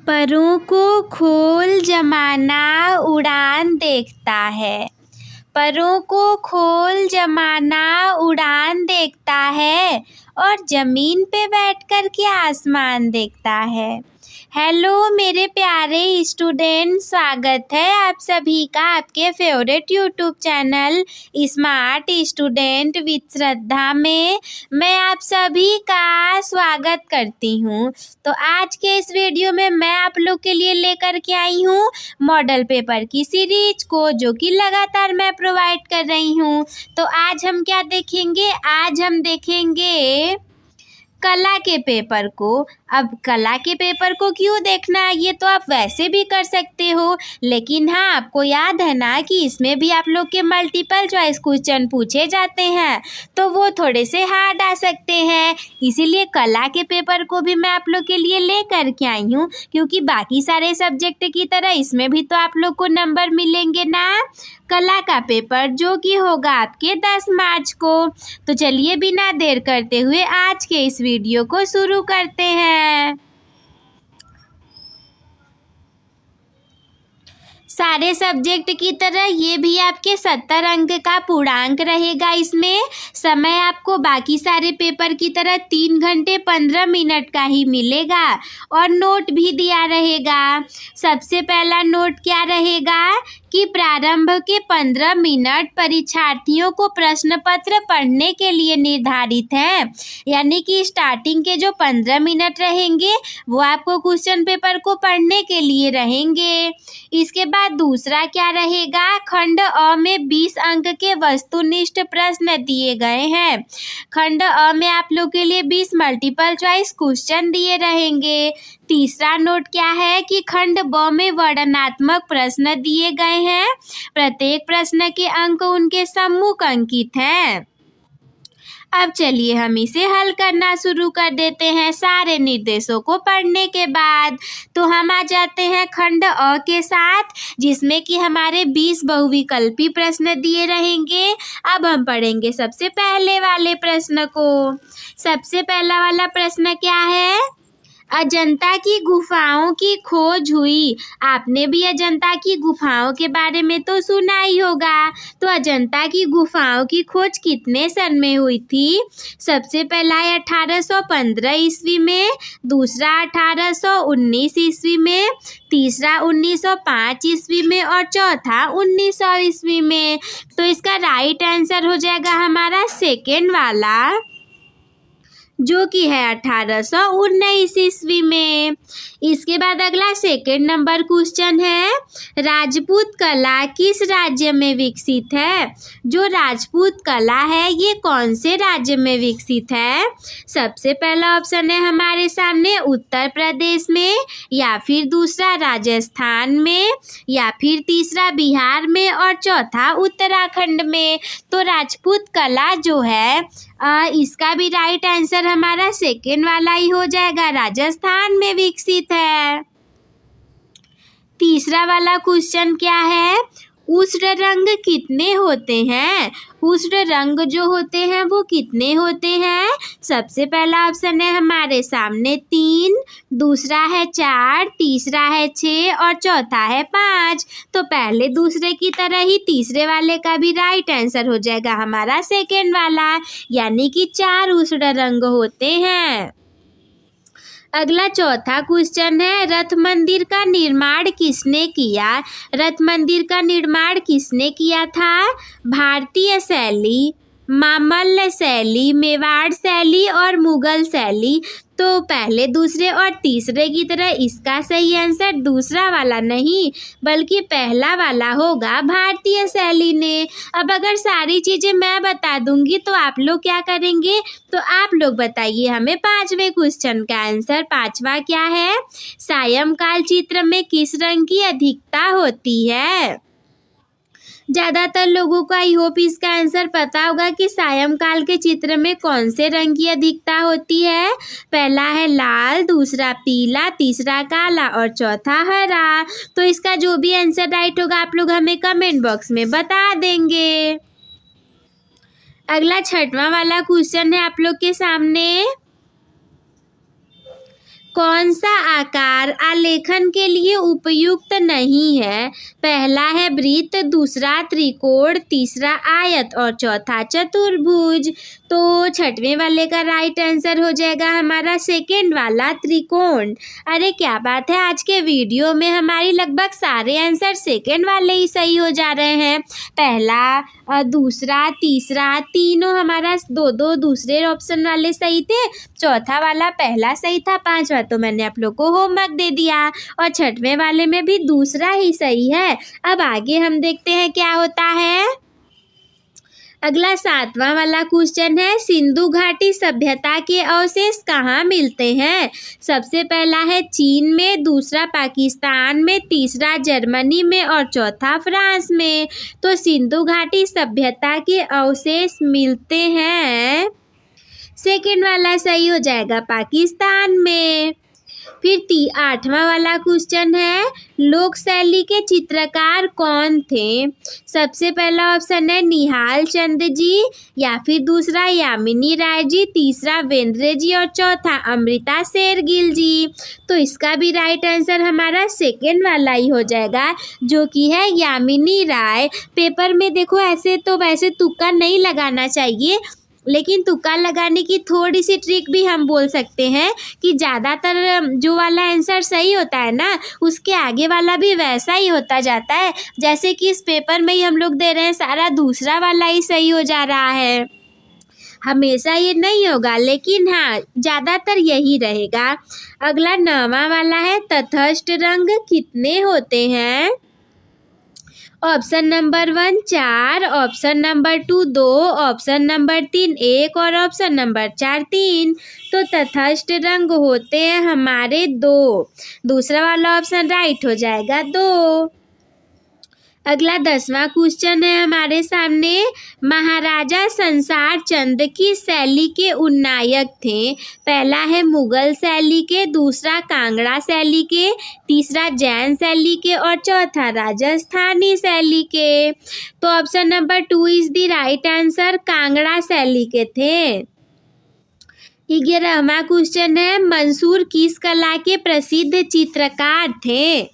परों को खोल जमाना उड़ान देखता है। परों को खोल जमाना उड़ान देखता है और ज़मीन पे बैठकर के आसमान देखता है। हेलो मेरे प्यारे स्टूडेंट, स्वागत है आप सभी का आपके favourite YouTube channel smart student with Shraddha में। मैं आप सभी का स्वागत करती हूँ। तो आज के इस वीडियो में मैं आप लोग के लिए लेकर के आई हूँ मॉडल पेपर की सीरीज को, जो कि लगातार मैं प्रोवाइड कर रही हूँ। तो आज हम क्या देखेंगे? आज हम देखेंगे कला के पेपर को। अब कला के पेपर को क्यों देखना है, ये तो आप वैसे भी कर सकते हो, लेकिन हाँ, आपको याद है ना कि इसमें भी आप लोग के मल्टीपल चॉइस क्वेश्चन पूछे जाते हैं, तो वो थोड़े से हार्ड आ सकते हैं। इसीलिए कला के पेपर को भी मैं आप लोग के लिए ले करके आई हूँ, क्योंकि बाकी सारे सब्जेक्ट की तरह इसमें भी तो आप लोग को नंबर मिलेंगे ना। कला का पेपर जो कि होगा आपके 10 मार्च को। तो चलिए बिना देर करते हुए आज के इस वीडियो को शुरू करते हैं। सारे सब्जेक्ट की तरह ये भी आपके 70 अंक का पूर्णांक रहेगा। इसमें समय आपको बाकी सारे पेपर की तरह 3 घंटे 15 मिनट का ही मिलेगा और नोट भी दिया रहेगा। सबसे पहला नोट क्या रहेगा कि प्रारंभ के 15 मिनट परीक्षार्थियों को प्रश्न पत्र पढ़ने के लिए निर्धारित हैं, यानी कि स्टार्टिंग के जो 15 मिनट रहेंगे वो आपको क्वेश्चन पेपर को पढ़ने के लिए रहेंगे। इसके बाद दूसरा क्या रहेगा, खंड अ में 20 अंक के वस्तुनिष्ठ प्रश्न दिए गए हैं। खंड अ में आप लोग के लिए 20 मल्टीपल चॉइस क्वेश्चन दिए रहेंगे। तीसरा नोट क्या है कि खंड ब में वर्णनात्मक प्रश्न दिए गए हैं। प्रत्येक प्रश्न के अंक उनके सम्मुख अंकित हैं। अब चलिए हम इसे हल करना शुरू कर देते हैं सारे निर्देशों को पढ़ने के बाद। तो हम आ जाते हैं खंड अ के साथ, जिसमें कि हमारे 20 बहुविकल्पी प्रश्न दिए रहेंगे। अब हम पढ़ेंगे सबसे पहले वाले प्रश्न को। सबसे पहला वाला प्रश्न क्या है? अजंता की गुफाओं की खोज हुई। आपने भी अजंता की गुफाओं के बारे में तो सुना ही होगा। तो अजंता की गुफाओं की खोज कितने सन में हुई थी? सबसे पहला है 1815 ईस्वी में, दूसरा 1819 ईस्वी में, तीसरा 1905 ईस्वी में और चौथा 1900 ईस्वी में। तो इसका राइट आंसर हो जाएगा हमारा सेकेंड वाला, जो कि है 1819 ईस्वी में। इसके बाद अगला सेकेंड नंबर क्वेश्चन है, राजपूत कला किस राज्य में विकसित है? जो राजपूत कला है ये कौन से राज्य में विकसित है? सबसे पहला ऑप्शन है हमारे सामने उत्तर प्रदेश में, या फिर दूसरा राजस्थान में, या फिर तीसरा बिहार में और चौथा उत्तराखंड में। तो राजपूत कला जो है इसका भी राइट आंसर हमारा सेकेंड वाला ही हो जाएगा, राजस्थान में विकसित है। तीसरा वाला क्वेश्चन क्या है, उष्ण रंग कितने होते हैं? उष्ण रंग जो होते हैं वो कितने होते हैं? सबसे पहला ऑप्शन है हमारे सामने 3, दूसरा है 4, तीसरा है 6 और चौथा है 5। तो पहले दूसरे की तरह ही तीसरे वाले का भी राइट आंसर हो जाएगा हमारा सेकेंड वाला, यानी कि 4 उष्ण रंग होते हैं। अगला चौथा क्वेश्चन है, रथ मंदिर का निर्माण किसने किया? रथ मंदिर का निर्माण किसने किया था? भारतीय शैली, मामल्ल शैली, मेवाड़ शैली और मुगल शैली। तो पहले दूसरे और तीसरे की तरह इसका सही आंसर दूसरा वाला नहीं बल्कि पहला वाला होगा, भारतीय शैली ने। अब अगर सारी चीज़ें मैं बता दूंगी तो आप लोग क्या करेंगे? तो आप लोग बताइए हमें 5वें क्वेश्चन का आंसर। 5वां क्या है, सायंकाल चित्र में किस रंग की अधिकता होती है? ज़्यादातर लोगों को आई होप इसका आंसर पता होगा कि सायंकाल के चित्र में कौन से रंग की अधिकता होती है। पहला है लाल, दूसरा पीला, तीसरा काला और चौथा हरा। तो इसका जो भी आंसर राइट होगा आप लोग हमें कमेंट बॉक्स में बता देंगे। अगला 6वां वाला क्वेश्चन है आप लोग के सामने, कौन सा आकार आलेखन के लिए उपयुक्त नहीं है? पहला है वृत्त, दूसरा त्रिकोण, तीसरा आयत और चौथा चतुर्भुज। तो छठवें वाले का राइट आंसर हो जाएगा हमारा सेकेंड वाला त्रिकोण। अरे क्या बात है, आज के वीडियो में हमारी लगभग सारे आंसर सेकेंड वाले ही सही हो जा रहे हैं। पहला, दूसरा, तीसरा, तीनों हमारा दो दूसरे ऑप्शन वाले सही थे। चौथा वाला पहला सही था। पांचवा तो मैंने आप लोग को होमवर्क दे दिया और छठवें वाले में भी दूसरा ही सही है। अब आगे हम देखते हैं क्या होता है। अगला सातवां वाला क्वेश्चन है, सिंधु घाटी सभ्यता के अवशेष कहाँ मिलते हैं? सबसे पहला है चीन में, दूसरा पाकिस्तान में, तीसरा जर्मनी में और चौथा फ्रांस में। तो सिंधु घाटी सभ्यता के अवशेष मिलते हैं, सेकेंड वाला सही हो जाएगा, पाकिस्तान में। फिर आठवां वाला क्वेश्चन है, लोक शैली के चित्रकार कौन थे? सबसे पहला ऑप्शन है निहाल चंद जी, या फिर दूसरा यामिनी राय जी, तीसरा वेंद्र जी और चौथा अमृता शेरगिल जी। तो इसका भी राइट आंसर हमारा सेकेंड वाला ही हो जाएगा, जो कि है यामिनी राय। पेपर में देखो ऐसे तो वैसे तुक्का नहीं लगाना चाहिए, लेकिन तुक्का लगाने की थोड़ी सी ट्रिक भी हम बोल सकते हैं कि ज़्यादातर जो वाला आंसर सही होता है ना, उसके आगे वाला भी वैसा ही होता जाता है। जैसे कि इस पेपर में ही हम लोग दे रहे हैं, सारा दूसरा वाला ही सही हो जा रहा है। हमेशा ये नहीं होगा, लेकिन हाँ ज़्यादातर यही रहेगा। अगला नौवां वाला है, तटस्थ रंग कितने होते हैं? Option number 1 4, option number 2 2, option number 3 1 और ऑप्शन नंबर 4 3। तो तटस्थ रंग होते हैं हमारे 2। दूसरा वाला ऑप्शन राइट हो जाएगा 2। अगला 10वां क्वेश्चन है हमारे सामने, महाराजा संसार चंद की शैली के उन्नायक थे? पहला है मुगल शैली के, दूसरा कांगड़ा शैली के, तीसरा जैन शैली के और चौथा राजस्थानी शैली के। तो option number 2 is the right answer, Kangra शैली के थे। 11वां क्वेश्चन है, मंसूर किस कला के प्रसिद्ध चित्रकार थे?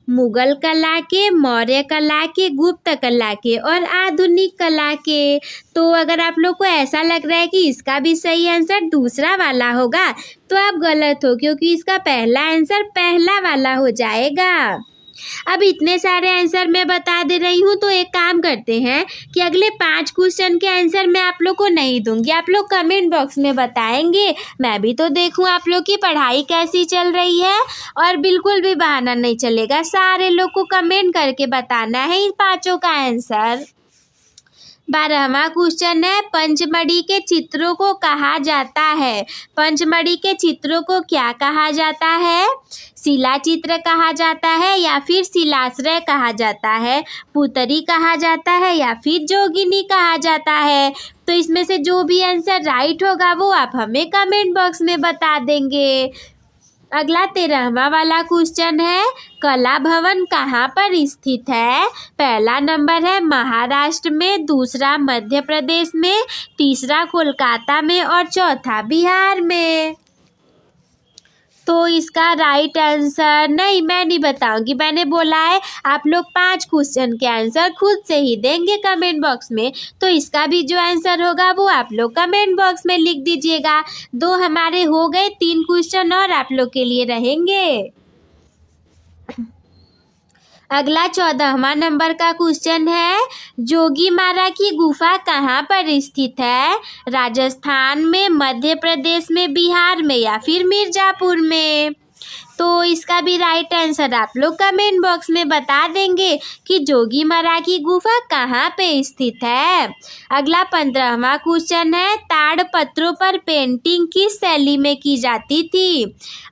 मुगल कला के, मौर्य कला के, गुप्त कला के और आधुनिक कला के। तो अगर आप लोग को ऐसा लग रहा है कि इसका भी सही आंसर दूसरा वाला होगा, तो आप गलत हो, क्योंकि इसका पहला आंसर पहला वाला हो जाएगा। अब इतने सारे आंसर मैं बता दे रही हूँ, तो एक काम करते हैं कि अगले 5 क्वेश्चन के आंसर मैं आप लोग को नहीं दूंगी, आप लोग कमेंट बॉक्स में बताएंगे, मैं भी तो देखूँ आप लोग की पढ़ाई कैसी चल रही है। और बिल्कुल भी बहाना नहीं चलेगा, सारे लोग को कमेंट करके बताना है इन 5 का आंसर। 12वां क्वेश्चन है, पंचमढ़ी के चित्रों को कहा जाता है? पंचमढ़ी के चित्रों को क्या कहा जाता है? शिला चित्र कहा जाता है, या फिर शिलाश्रय कहा जाता है, पुतरी कहा जाता है, या फिर जोगिनी कहा जाता है? तो इसमें से जो भी आंसर राइट होगा वो आप हमें कमेंट बॉक्स में बता देंगे। अगला 13वां वाला क्वेश्चन है, कला भवन कहाँ पर स्थित है? पहला नंबर है महाराष्ट्र में, दूसरा मध्य प्रदेश में, तीसरा कोलकाता में और चौथा बिहार में। तो इसका राइट आंसर नहीं, मैं नहीं बताऊंगी, मैंने बोला है आप लोग 5 क्वेश्चन के आंसर खुद से ही देंगे कमेंट बॉक्स में। तो इसका भी जो आंसर होगा वो आप लोग कमेंट बॉक्स में लिख दीजिएगा। 2 हमारे हो गए, 3 क्वेश्चन और आप लोग के लिए रहेंगे। अगला 14वां नंबर का क्वेश्चन है, जोगीमारा की गुफा कहाँ पर स्थित है? राजस्थान में, मध्य प्रदेश में, बिहार में या फिर मिर्जापुर में? तो इसका भी राइट आंसर आप लोग कमेंट बॉक्स में बता देंगे कि जोगीमारा की गुफा कहाँ पे स्थित है। अगला 15वां क्वेश्चन है, ताड़पत्रों पर पेंटिंग किस शैली में की जाती थी?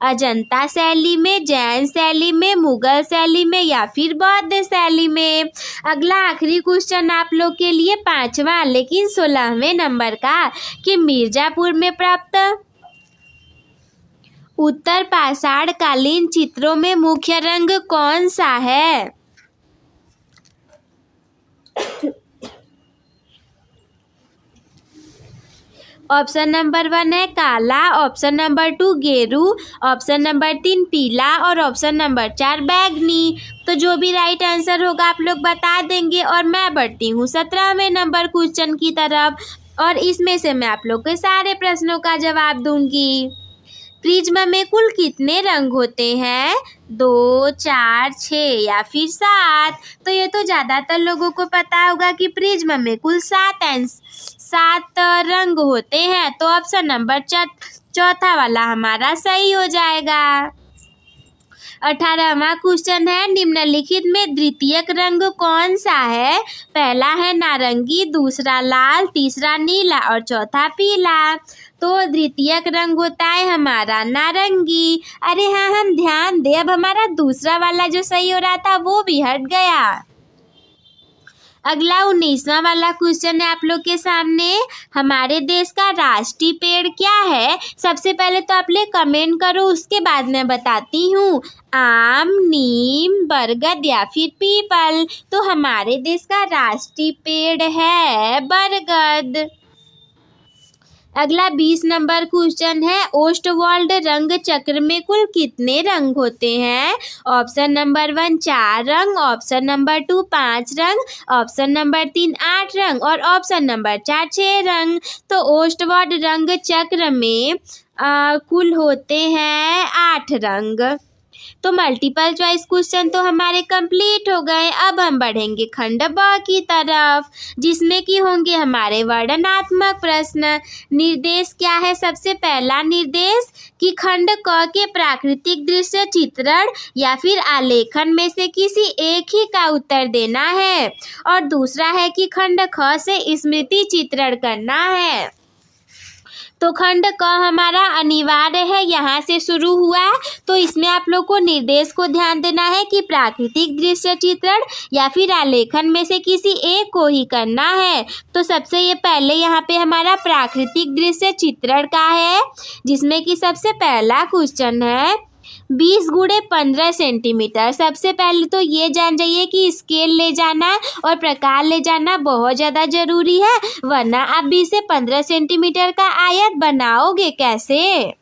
अजंता शैली में, जैन शैली में, मुगल शैली में या फिर बौद्ध शैली में? अगला आखिरी क्वेश्चन आप लोग के लिए 5वां लेकिन 16वें नंबर का, कि मिर्जापुर में प्राप्त उत्तर पाषाण कालीन चित्रों में मुख्य रंग कौन सा है? ऑप्शन नंबर 1 है काला, ऑप्शन नंबर 2 गेरू, ऑप्शन नंबर 3 पीला और ऑप्शन नंबर 4 बैगनी। तो जो भी राइट आंसर होगा आप लोग बता देंगे। और मैं बढ़ती हूँ 17वें नंबर क्वेश्चन की तरफ, और इसमें से मैं आप लोग के सारे प्रश्नों का जवाब दूंगी। प्रिज्म में कुल कितने रंग होते हैं? 2, 4, 6 या फिर 7? तो ये तो ज़्यादातर लोगों को पता होगा कि प्रिज्म में कुल 7 रंग होते हैं। तो ऑप्शन नंबर चौथा वाला हमारा सही हो जाएगा। 18वां क्वेश्चन है निम्नलिखित में द्वितीयक रंग कौन सा है? पहला है नारंगी, दूसरा लाल, तीसरा नीला और चौथा पीला। तो द्वितीयक रंग होता है हमारा नारंगी। अरे हाँ, हम ध्यान दें, अब हमारा दूसरा वाला जो सही हो रहा था वो भी हट गया। अगला 19वां वाला क्वेश्चन है आप लोग के सामने। हमारे देश का राष्ट्रीय पेड़ क्या है? सबसे पहले तो आप लोग कमेंट करो, उसके बाद मैं बताती हूँ। आम, नीम, बरगद या फिर पीपल? तो हमारे देश का राष्ट्रीय पेड़ है बरगद। अगला 20 नंबर क्वेश्चन है ओस्टवाल्ड रंग चक्र में कुल कितने रंग होते हैं? ऑप्शन नंबर 1 4 रंग, ऑप्शन नंबर 2 5 रंग, ऑप्शन नंबर 3 8 रंग और ऑप्शन नंबर 4 6 रंग। तो ओस्टवाल्ड रंग चक्र में कुल होते हैं 8 रंग। तो मल्टीपल चॉइस क्वेश्चन तो हमारे कंप्लीट हो गए। अब हम बढ़ेंगे खंड ब की तरफ, जिसमें कि होंगे हमारे वर्णनात्मक प्रश्न। निर्देश क्या है? सबसे पहला निर्देश कि खंड क के प्राकृतिक दृश्य चित्रण या फिर आलेखन में से किसी एक ही का उत्तर देना है, और दूसरा है कि खंड ख से स्मृति चित्रण करना है। तो खंड क हमारा अनिवार्य है, यहाँ से शुरू हुआ है। तो इसमें आप लोग को निर्देश को ध्यान देना है कि प्राकृतिक दृश्य चित्रण या फिर आलेखन में से किसी एक को ही करना है। तो सबसे ये पहले यहाँ पे हमारा प्राकृतिक दृश्य चित्रण का है, जिसमें कि सबसे पहला क्वेश्चन है 20 × 15 सेंटीमीटर। सबसे पहले तो ये जान जाइए कि स्केल ले जाना और प्रकार ले जाना बहुत ज़्यादा ज़रूरी है, वरना आप 20 से 15 सेंटीमीटर का आयत बनाओगे कैसे?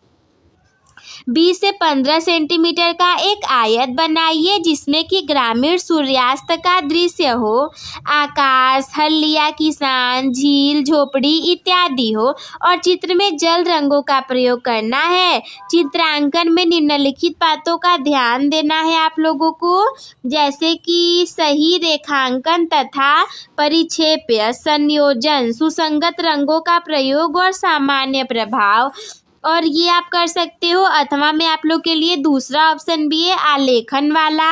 20 से 15 सेंटीमीटर का एक आयत बनाइए जिसमें कि ग्रामीण सूर्यास्त का दृश्य हो, आकाश, हल्लिया, किसान, झील, झोपड़ी इत्यादि हो, और चित्र में जल रंगों का प्रयोग करना है। चित्रांकन में निम्नलिखित बातों का ध्यान देना है आप लोगों को, जैसे कि सही रेखांकन तथा परिक्षेप्य, संयोजन, सुसंगत रंगों का प्रयोग और सामान्य प्रभाव। और ये आप कर सकते हो, अथवा में आप लोग के लिए दूसरा ऑप्शन भी है आलेखन वाला।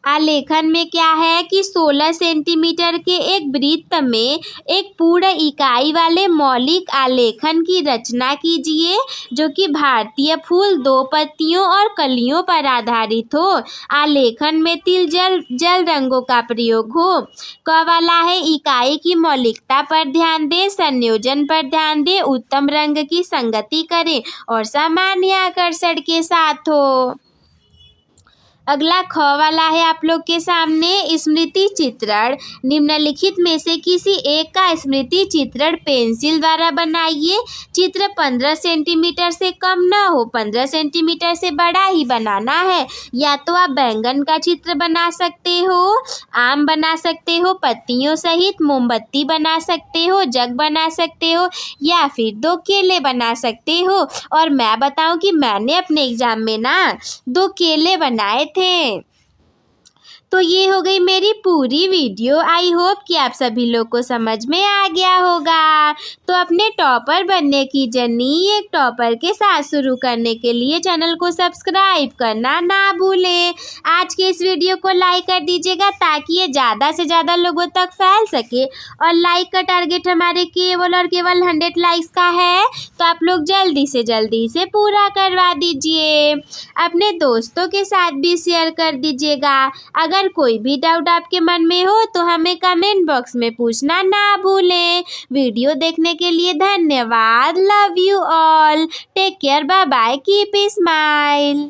आलेखन में क्या है कि 16 सेंटीमीटर के एक वृत्त में एक पूर्ण इकाई वाले मौलिक आलेखन की रचना कीजिए, जो कि भारतीय फूल, 2 पत्तियों और कलियों पर आधारित हो। आलेखन में तिल जल रंगों का प्रयोग हो। क वाला है इकाई की मौलिकता पर ध्यान दें, संयोजन पर ध्यान दें, उत्तम रंग की संगति करें और सामान्य आकर्षण के साथ हो। अगला ख वाला है आप लोग के सामने स्मृति चित्रण। निम्नलिखित में से किसी एक का स्मृति चित्रण पेंसिल द्वारा बनाइए। चित्र 15 सेंटीमीटर से कम ना हो, 15 सेंटीमीटर से बड़ा ही बनाना है। या तो आप बैंगन का चित्र बना सकते हो, आम बना सकते हो पत्तियों सहित, मोमबत्ती बना सकते हो, जग बना सकते हो, या फिर 2 केले बना सकते हो। और मैं बताऊं कि मैंने अपने एग्जाम में ना 2 केले बनाए थे। तो ये हो गई मेरी पूरी वीडियो। आई होप कि आप सभी लोग को समझ में आ गया होगा। तो अपने टॉपर बनने की जर्नी एक टॉपर के साथ शुरू करने के लिए चैनल को सब्सक्राइब करना ना भूलें। आज के इस वीडियो को लाइक कर दीजिएगा ताकि ये ज़्यादा से ज़्यादा लोगों तक फैल सके। और लाइक का टारगेट हमारे केवल और केवल 100 लाइक्स का है, तो आप लोग जल्दी से पूरा करवा दीजिए। अपने दोस्तों के साथ भी शेयर कर दीजिएगा। अगर कोई भी डाउट आपके मन में हो तो हमें कमेंट बॉक्स में पूछना ना भूलें। वीडियो देखने के लिए धन्यवाद। Love you all. Take care. Bye bye. Keep smile.